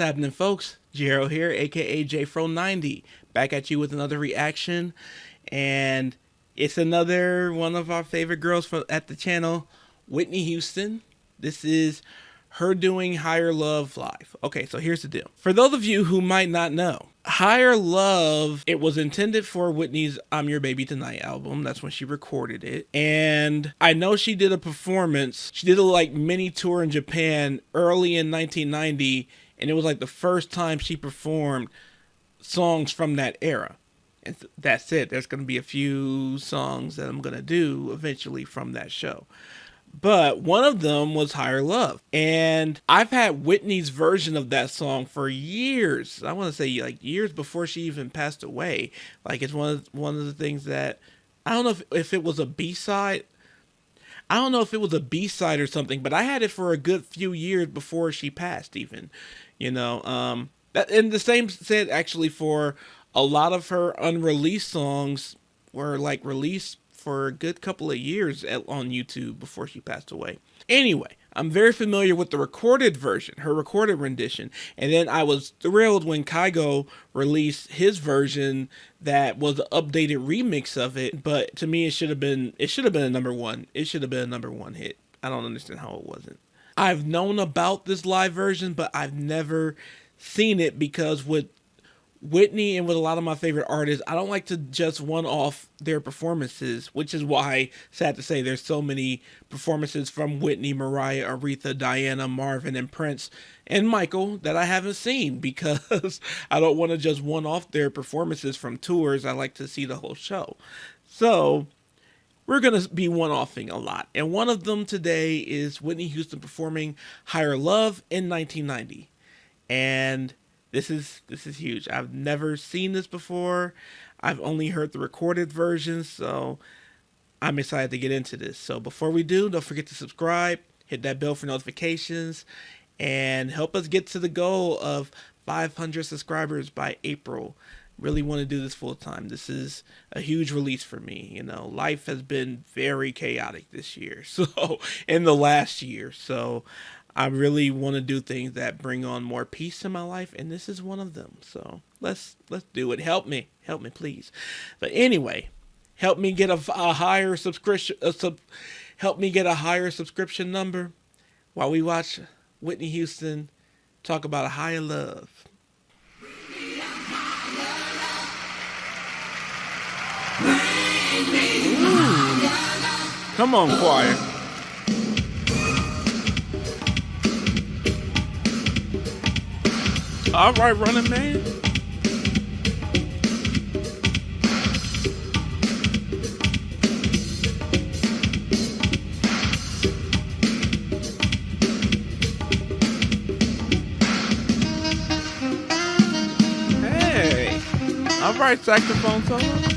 happening, folks? Jero here, aka JFro90, back at you with another reaction, and it's another one of our favorite girls at the channel, Whitney Houston. This is her doing Higher Love live. Okay, so here's the deal. For those of you who might not know, Higher Love, it was intended for Whitney's I'm Your Baby Tonight album. That's when she recorded it. And I know she did a performance. She did a mini tour in Japan early in 1990, and it was the first time she performed songs from that era. And that's it. There's going to be a few songs that I'm going to do eventually from that show. But one of them was Higher Love. And I've had Whitney's version of that song for years. I want to say years before she even passed away. It's one of the things that, I don't know if it was a B-side. I don't know if it was a B-side or something, but I had it for a good few years before she passed even. And the same said actually for a lot of her unreleased songs were released for a good couple of years on YouTube before she passed away. Anyway, I'm very familiar with the recorded version, her recorded rendition. And then I was thrilled when Kygo released his version that was an updated remix of it. But to me, it should have been a number one. It should have been a number one hit. I don't understand how it wasn't. I've known about this live version, but I've never seen it because with Whitney and with a lot of my favorite artists, I don't like to just one-off their performances, which is why, sad to say, there's so many performances from Whitney, Mariah, Aretha, Diana, Marvin, and Prince, and Michael that I haven't seen because I don't want to just one-off their performances from tours. I like to see the whole show. So we're going to be one-offing a lot. And one of them today is Whitney Houston performing Higher Love in 1990. And this is huge. I've never seen this before. I've only heard the recorded version, so I'm excited to get into this. So before we do, don't forget to subscribe, hit that bell for notifications, and help us get to the goal of 500 subscribers by April. Really want to do this full time. This is a huge release for me. Life has been very chaotic this year. So in the last year. So I really want to do things that bring on more peace in my life, and this is one of them. So let's do it. Help me, please. But anyway, help me get a higher subscription. Help me get a higher subscription number while we watch Whitney Houston talk about a higher love. Ooh. Come on, choir. All right, Running Man. Hey. All right, saxophone solo.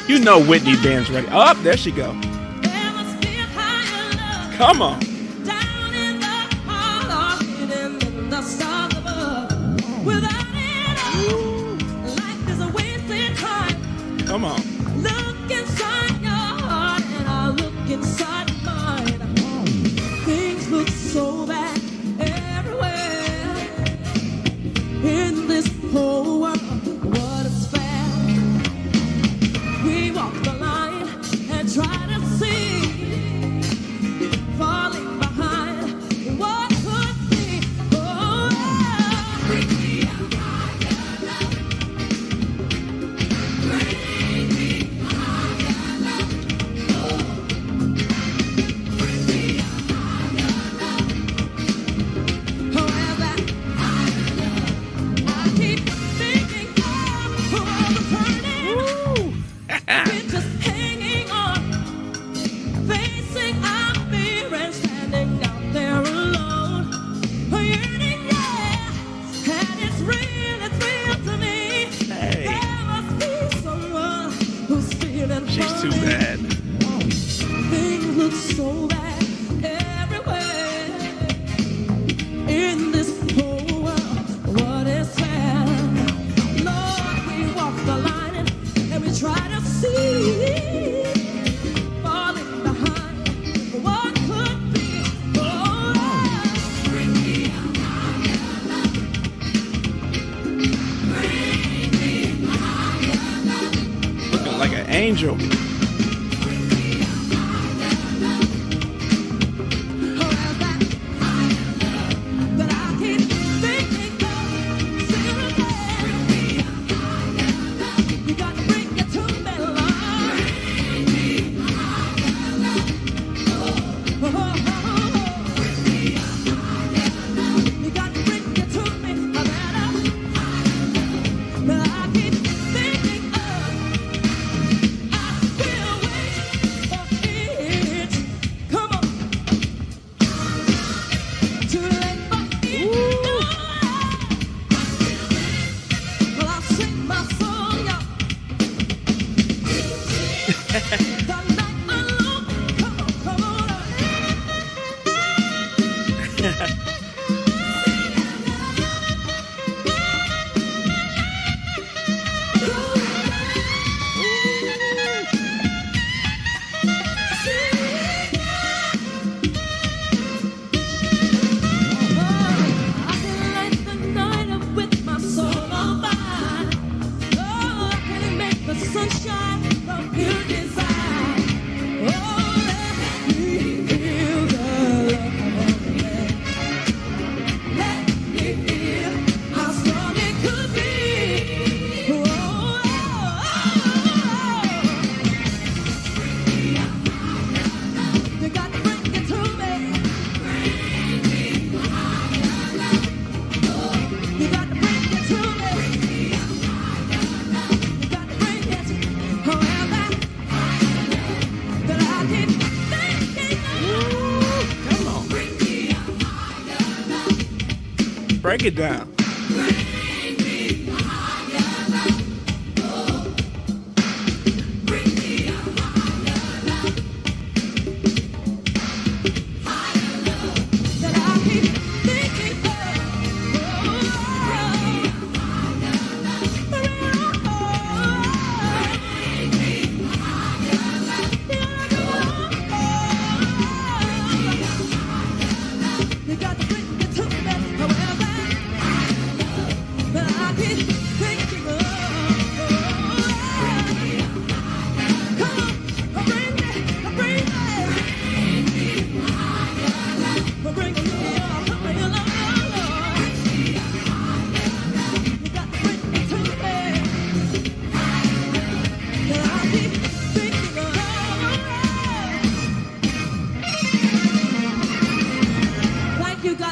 You know Whitney band's ready. Oh, there she go. Come on. Come on. Look inside your heart and I look inside mine. Things look so bad everywhere in this whole world. What is fair? We walk the line and try to see, falling behind what could be. Oh, bring me a higher love. Bring me a higher love. Oh, bring me a higher love. However, higher love. I keep thinking of all the turning. We're just hanging on, facing our fear and standing out there alone. Yearning, yeah, and it's real to me. Hey. There must be someone who's feeling She's too for me. bad. Things look so bad everywhere in this whole world. What is fair? Lord, Angel. Break it down.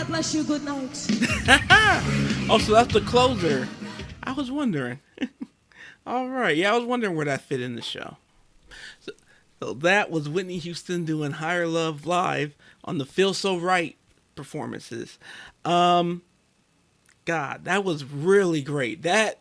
Bless you. Good night. Oh, so that's the closer. I was wondering. All right. Yeah, I was wondering where that fit in the show. So that was Whitney Houston doing Higher Love live on the Feel So Right performances. God, that was really great. The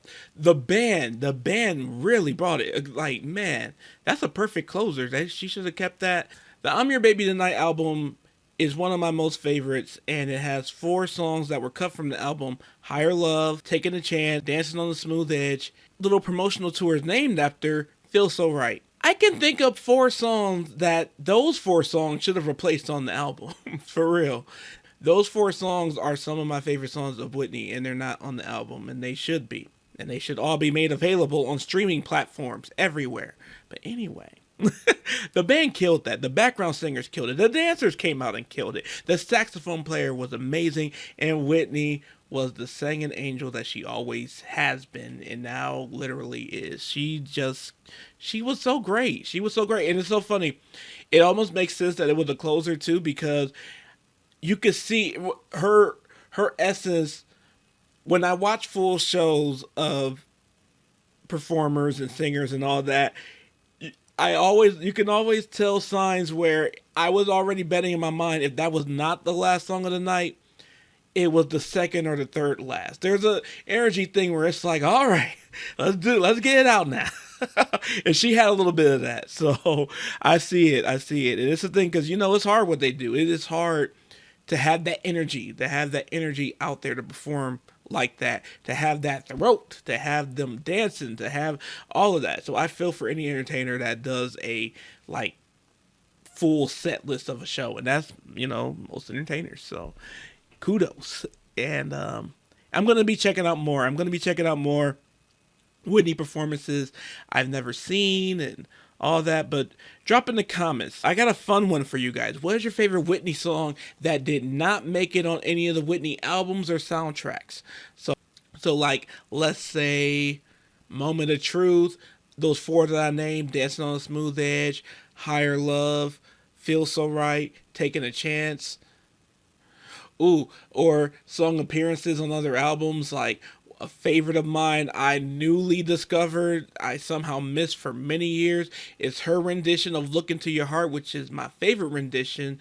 band really brought it. Like, man, that's a perfect closer. She should have kept that. The I'm Your Baby Tonight album is one of my most favorites, and it has 4 songs that were cut from the album: Higher Love, Taking a Chance, Dancing on the Smooth Edge. Little promotional tour is named after Feel So Right. I can think of 4 songs that those 4 songs should have replaced on the album. For real. Those 4 songs are some of my favorite songs of Whitney, and they're not on the album, and they should be. And they should all be made available on streaming platforms everywhere. But anyway, the band killed that. The background singers killed it. The dancers came out and killed it. The saxophone player was amazing, and Whitney was the singing angel that she always has been, and now literally is. She was so great. She was so great, and it's so funny. It almost makes sense that it was a closer too, because you could see her essence. When I watch full shows of performers and singers and all that, you can always tell signs where I was already betting in my mind if that was not the last song of the night, it was the second or the third last. There's a energy thing where it's like, all right, let's get it out now. And she had a little bit of that. So I see it. And it's the thing, because, it's hard what they do. It is hard to have that energy, out there to perform like that, to have that throat, to have them dancing, to have all of that. So I feel for any entertainer that does a full set list of a show, and that's most entertainers. So kudos. And I'm gonna be checking out more. Whitney performances I've never seen and all that, but drop in the comments. I got a fun one for you guys. What is your favorite Whitney song that did not make it on any of the Whitney albums or soundtracks? So like, let's say Moment of Truth, those four that I named, Dancing on a Smooth Edge, Higher Love, Feel So Right, Taking a Chance. Ooh, or song appearances on other albums, like a favorite of mine I newly discovered, I somehow missed for many years, is her rendition of Look Into Your Heart, which is my favorite rendition.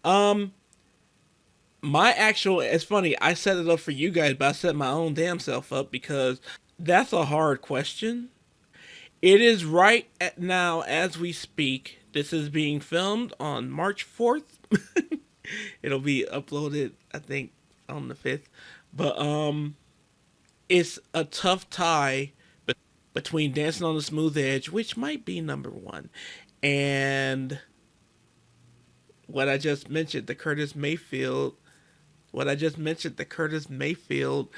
My actual, it's funny, I set it up for you guys, but I set my own damn self up because that's a hard question. It is right at now as we speak. This is being filmed on March 4th. It'll be uploaded, I think, on the 5th. But it's a tough tie between Dancing on the Smooth Edge, which might be number one, and what I just mentioned, the Curtis Mayfield. What I just mentioned, the Curtis Mayfield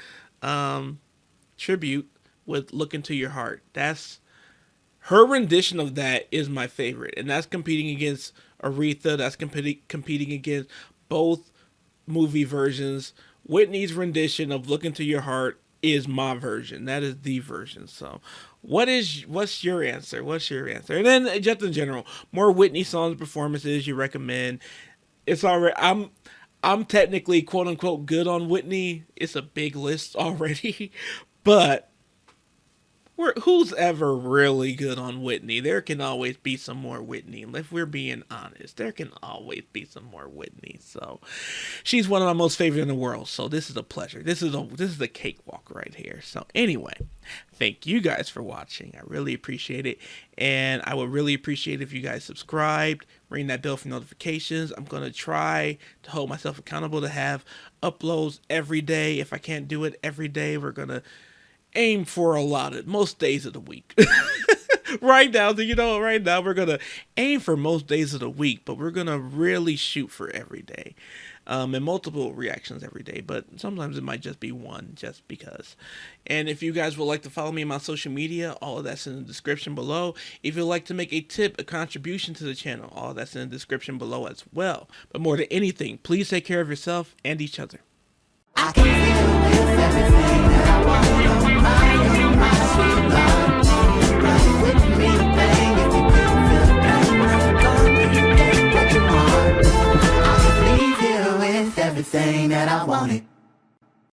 tribute with "Look Into Your Heart." That's her rendition of that is my favorite, and that's competing against Aretha. That's competing against both movie versions. Whitney's rendition of "Look Into Your Heart" is my version. That is the version. So, what's your answer? What's your answer? And then just in general, more Whitney songs performances you recommend. It's already I'm technically quote unquote good on Whitney. It's a big list already, but who's ever really good on Whitney? There can always be some more Whitney. If we're being honest, there can always be some more Whitney. So she's one of my most favorite in the world. So this is a pleasure. This is a cakewalk right here. So anyway, thank you guys for watching. I really appreciate it. And I would really appreciate if you guys subscribed, ring that bell for notifications. I'm going to try to hold myself accountable to have uploads every day. If I can't do it every day, we're going to aim for a lot of most days of the week. Right now we're gonna aim for most days of the week, but we're gonna really shoot for every day, and multiple reactions every day. But sometimes it might just be one, just because. And if you guys would like to follow me on my social media, all of that's in the description below. If you'd like to make a tip, a contribution to the channel, all that's in the description below as well. But more than anything, please take care of yourself and each other. I can feel with everything that I want. My sweet love. Run with me, babe, if you can feel the pain. Don't you get what you want. I can leave you with everything that I wanted.